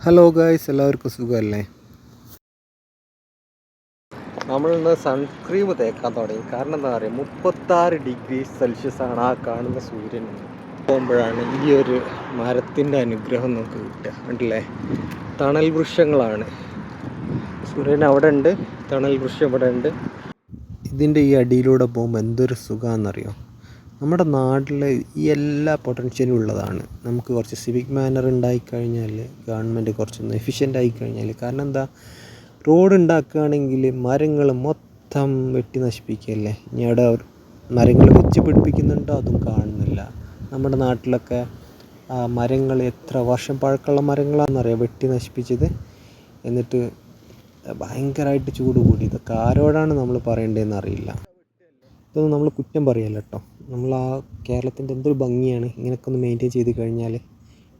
Hello guys, എല്ലാവർക്കും സുഖമല്ലേ? നമ്മളിന്ന് സൺസ്ക്രീം തേക്കാൻ തുടങ്ങി. കാരണം എന്താ പറയുക, 36 ഡിഗ്രി സെൽഷ്യസ് ആണ് ആ കാണുന്ന സൂര്യൻ പോകുമ്പോഴാണ് ഈ ഒരു മരത്തിൻ്റെ അനുഗ്രഹം നമുക്ക് കിട്ടുക. കണ്ടില്ലേ, തണൽ വൃക്ഷങ്ങളാണ്. സൂര്യൻ അവിടെ ഉണ്ട്, തണൽ വൃക്ഷം ഇവിടെ ഉണ്ട്. ഇതിൻ്റെ ഈ അടിയിലൂടെ പോകുമ്പോൾ എന്തൊരു സുഖമാണെന്നറിയോ. നമ്മുടെ നാട്ടിൽ ഈ എല്ലാ പൊട്ടൻഷ്യലും ഉള്ളതാണ്. നമുക്ക് കുറച്ച് സിവിക് മാനർ ഉണ്ടായിക്കഴിഞ്ഞാൽ, ഗവൺമെൻറ് കുറച്ചൊന്ന് എഫിഷ്യൻ്റ് ആയിക്കഴിഞ്ഞാൽ, കാരണം എന്താ, റോഡ് ഉണ്ടാക്കുകയാണെങ്കിൽ മരങ്ങൾ മൊത്തം വെട്ടി നശിപ്പിക്കുകയല്ലേ. ഇനി അവിടെ മരങ്ങൾ വെച്ച് പിടിപ്പിക്കുന്നുണ്ടോ അതും കാണുന്നില്ല. നമ്മുടെ നാട്ടിലൊക്കെ മരങ്ങൾ എത്ര വർഷം പഴക്കമുള്ള മരങ്ങളാണെന്നറിയാം വെട്ടി നശിപ്പിച്ചത്. എന്നിട്ട് ഭയങ്കരമായിട്ട് ചൂട് കൂടി. ഇതൊക്കെ ആരോടാണ് നമ്മൾ പറയേണ്ടതെന്ന് അറിയില്ല. ഇതൊന്നും നമ്മൾ കുറ്റം പറയല്ല കേട്ടോ. നമ്മൾ കേരളത്തിൻ്റെ എന്തൊരു ഭംഗിയാണ് ഇങ്ങനെയൊക്കെ ഒന്ന് മെയിൻറ്റെയിൻ ചെയ്ത് കഴിഞ്ഞാൽ.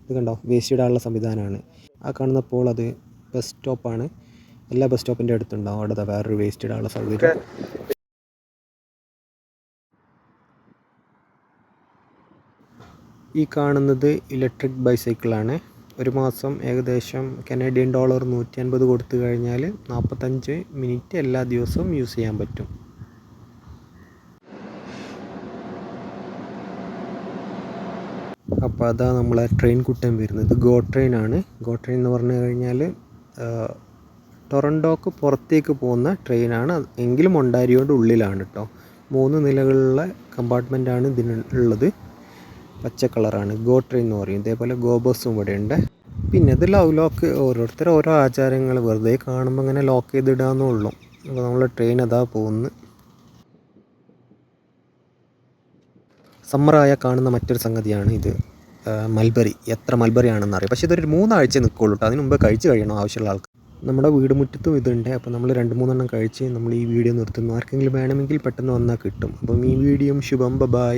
ഇത് കണ്ടോ, വേസ്റ്റ് ഇടാനുള്ള സംവിധാനമാണ് ആ കാണുന്നപ്പോൾ. അത് ബസ് സ്റ്റോപ്പാണ്. എല്ലാ ബസ് സ്റ്റോപ്പിൻ്റെ അടുത്തുണ്ടാവും അവിടെ വേറൊരു വേസ്റ്റ് ഇടാനുള്ള സൗകര്യം. ഈ കാണുന്നത് ഇലക്ട്രിക് ബൈസൈക്കിളാണ്. ഒരു മാസം ഏകദേശം കനേഡിയൻ ഡോളർ 150 കൊടുത്തു കഴിഞ്ഞാൽ 45 മിനിറ്റ് എല്ലാ ദിവസവും യൂസ് ചെയ്യാൻ പറ്റും. അപ്പോൾ അതാ നമ്മളെ ട്രെയിൻ കുട്ടൻ വരുന്നത്. ഗോ ട്രെയിനാണ്. ഗോ ട്രെയിൻ എന്ന് പറഞ്ഞു കഴിഞ്ഞാൽ ടൊറൻറ്റോക്ക് പുറത്തേക്ക് പോകുന്ന ട്രെയിനാണ്. എങ്കിലും ഒണ്ടാരിയോയുടെ ഉള്ളിലാണ് കേട്ടോ. 3 നിലകളുള്ള കമ്പാർട്ട്മെൻറ്റാണ് ഇതിനുള്ളത്. പച്ച കളറാണ്. ഗോ ട്രെയിൻ എന്ന് പറയും. ഇതേപോലെ ഗോ ബസ്സും ഇവിടെ ഉണ്ട്. പിന്നെ ഇത് ലവ് ലോക്ക്. ഓരോരുത്തർ ഓരോ ആചാരങ്ങൾ വെറുതെ കാണുമ്പോൾ അങ്ങനെ ലോക്ക് ചെയ്തിടാന്നേ ഉള്ളൂ. അപ്പോൾ നമ്മളെ ട്രെയിൻ അതാ പോകുന്നു. സമ്മറായ കാണുന്ന മറ്റൊരു സംഗതിയാണ് ഇത്, മൽബറി. എത്ര മൽബറി ആണെന്ന് അറിയാം. പക്ഷേ ഇതൊരു 3 ആഴ്ച നിൽക്കുള്ളൂ കേട്ടോ. അതിന് മുമ്പ് കഴിച്ച് കഴിയണം ആവശ്യമുള്ള ആൾക്ക്. നമ്മുടെ വീട് മുറ്റത്തും ഇതുണ്ട്. അപ്പോൾ നമ്മൾ 2-3 എണ്ണം കഴിച്ച് നമ്മൾ ഈ വീഡിയോ നിർത്തുന്നു. ആർക്കെങ്കിലും വേണമെങ്കിൽ പെട്ടെന്ന് വന്നാൽ കിട്ടും. അപ്പം ഈ വീഡിയോ ശുഭം. ബൈ.